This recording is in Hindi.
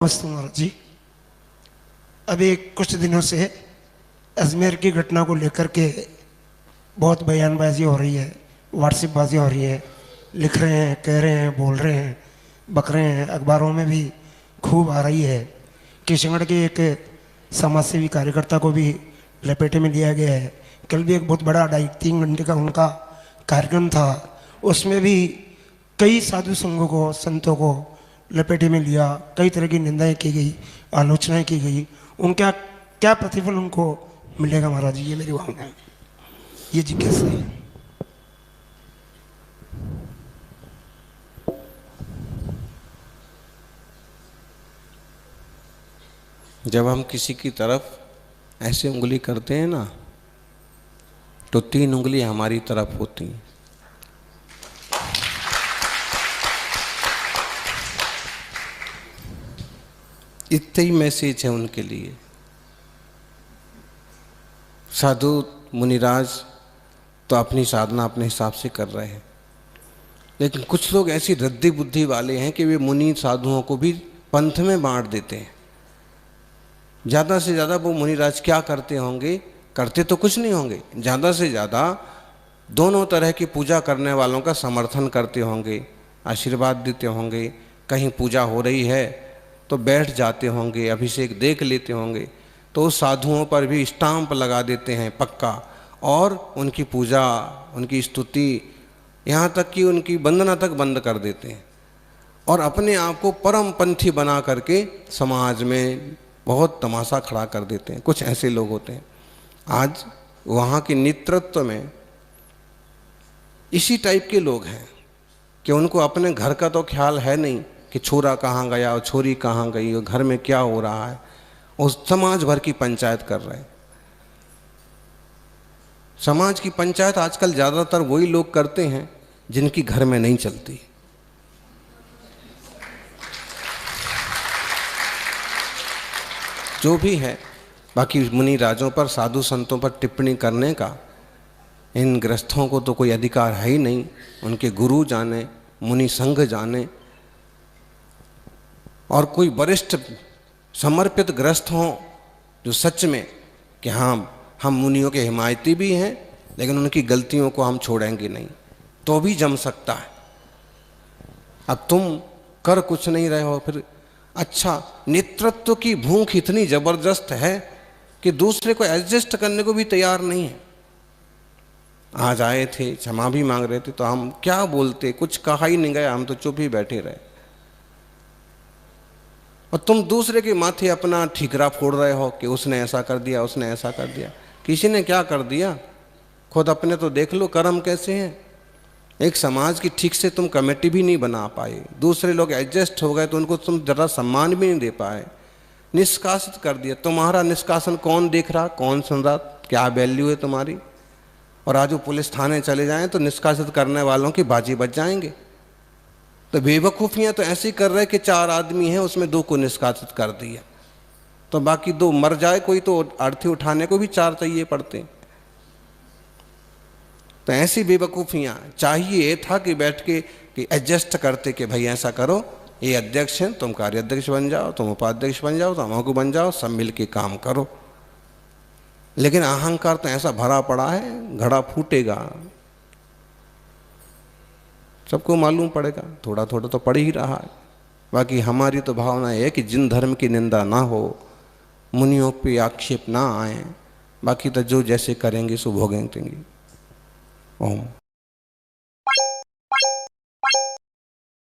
नमस्ते महाराज जी। अभी कुछ दिनों से अजमेर की घटना को लेकर के बहुत बयानबाजी हो रही है, व्हाट्सएपबाजी हो रही है। लिख रहे हैं, कह रहे हैं, बोल रहे हैं, बक रहे हैं। अखबारों में भी खूब आ रही है। किशनगढ़ के एक समाज सेवी कार्यकर्ता को भी लपेटे में लिया गया है। कल भी एक बहुत बड़ा 2.5-3 घंटे का उनका कार्यक्रम था, उसमें भी कई साधु संघों को, संतों को लपेटे में लिया। कई तरह की निंदाएं की गई, आलोचनाएं की गई। उनका क्या प्रतिफल उनको मिलेगा महाराज जी, ये मेरी भावना है, ये जिज्ञासा है। जब हम किसी की तरफ ऐसे उंगली करते हैं ना, तो 3 उंगली हमारी तरफ होती हैं। इतना ही मैसेज है उनके लिए। साधु मुनिराज तो अपनी साधना अपने हिसाब से कर रहे हैं, लेकिन कुछ लोग ऐसी रद्दी बुद्धि वाले हैं कि वे मुनि साधुओं को भी पंथ में बांट देते हैं। ज़्यादा से ज़्यादा वो मुनिराज क्या करते होंगे? करते तो कुछ नहीं होंगे, ज़्यादा से ज़्यादा दोनों तरह की पूजा करने वालों का समर्थन करते होंगे, आशीर्वाद देते होंगे। कहीं पूजा हो रही है तो बैठ जाते होंगे, अभिषेक देख लेते होंगे, तो उस साधुओं पर भी स्टाम्प लगा देते हैं पक्का, और उनकी पूजा, उनकी स्तुति, यहाँ तक कि उनकी वंदना तक बंद कर देते हैं, और अपने आप को परम पंथी बना करके समाज में बहुत तमाशा खड़ा कर देते हैं। कुछ ऐसे लोग होते हैं। आज वहाँ के नेतृत्व में इसी टाइप के लोग हैं कि उनको अपने घर का तो ख्याल है नहीं कि छोरा कहाँ गया और छोरी कहाँ गई और घर में क्या हो रहा है। उस समाज भर की पंचायत कर रहे हैं। समाज की पंचायत आजकल ज़्यादातर वही लोग करते हैं जिनकी घर में नहीं चलती। जो भी है, बाकी मुनि राजों पर, साधु संतों पर टिप्पणी करने का इन ग्रस्थों को तो कोई अधिकार है ही नहीं। उनके गुरु जाने, मुनि संघ जाने, और कोई वरिष्ठ समर्पित ग्रस्त हों जो सच में कि हाँ, हम मुनियों के हिमायती भी हैं, लेकिन उनकी गलतियों को हम छोड़ेंगे नहीं, तो भी जम सकता है। अब तुम कर कुछ नहीं रहे हो, फिर अच्छा, नेतृत्व की भूख इतनी जबरदस्त है कि दूसरे को एडजस्ट करने को भी तैयार नहीं है। आज आए थे, क्षमा भी मांग रहे थे, तो हम क्या बोलते? कुछ कहा ही नहीं गया, हम तो चुप ही बैठे रहे। और तुम दूसरे के माथे अपना ठीकरा फोड़ रहे हो कि उसने ऐसा कर दिया, उसने ऐसा कर दिया। किसी ने क्या कर दिया? खुद अपने तो देख लो कर्म कैसे हैं। एक समाज की ठीक से तुम कमेटी भी नहीं बना पाए, दूसरे लोग एडजस्ट हो गए तो उनको तुम जरा सम्मान भी नहीं दे पाए, निष्कासित कर दिया। तुम्हारा निष्कासन कौन देख रहा, कौन सुन रहा, क्या वैल्यू है तुम्हारी? और आज वो पुलिस थाने चले जाएं तो निष्कासित करने वालों की बाजी बच जाएंगे। तो बेवकूफ़ियाँ तो ऐसी कर रहे कि 4 आदमी हैं, उसमें 2 को निष्कासित कर दिया, तो बाकी 2 मर जाए कोई तो अर्थी उठाने को भी 4 चाहिए पड़ते। तो ऐसी बेवकूफ़ियाँ चाहिए था कि बैठ के कि एडजस्ट करते कि भाई ऐसा करो, ये अध्यक्ष हैं, तुम कार्याध्यक्ष बन जाओ, तुम उपाध्यक्ष बन जाओ, तुम अगु बन जाओ, सब मिल के काम करो। लेकिन अहंकार तो ऐसा भरा पड़ा है, घड़ा फूटेगा, सबको मालूम पड़ेगा। थोड़ा थोड़ा तो पड़ ही रहा है। बाकी हमारी तो भावना है कि जिन धर्म की निंदा ना हो, मुनियों पे आक्षेप ना आए, बाकी तो जो जैसे करेंगे सो भोगेंगे। ओम।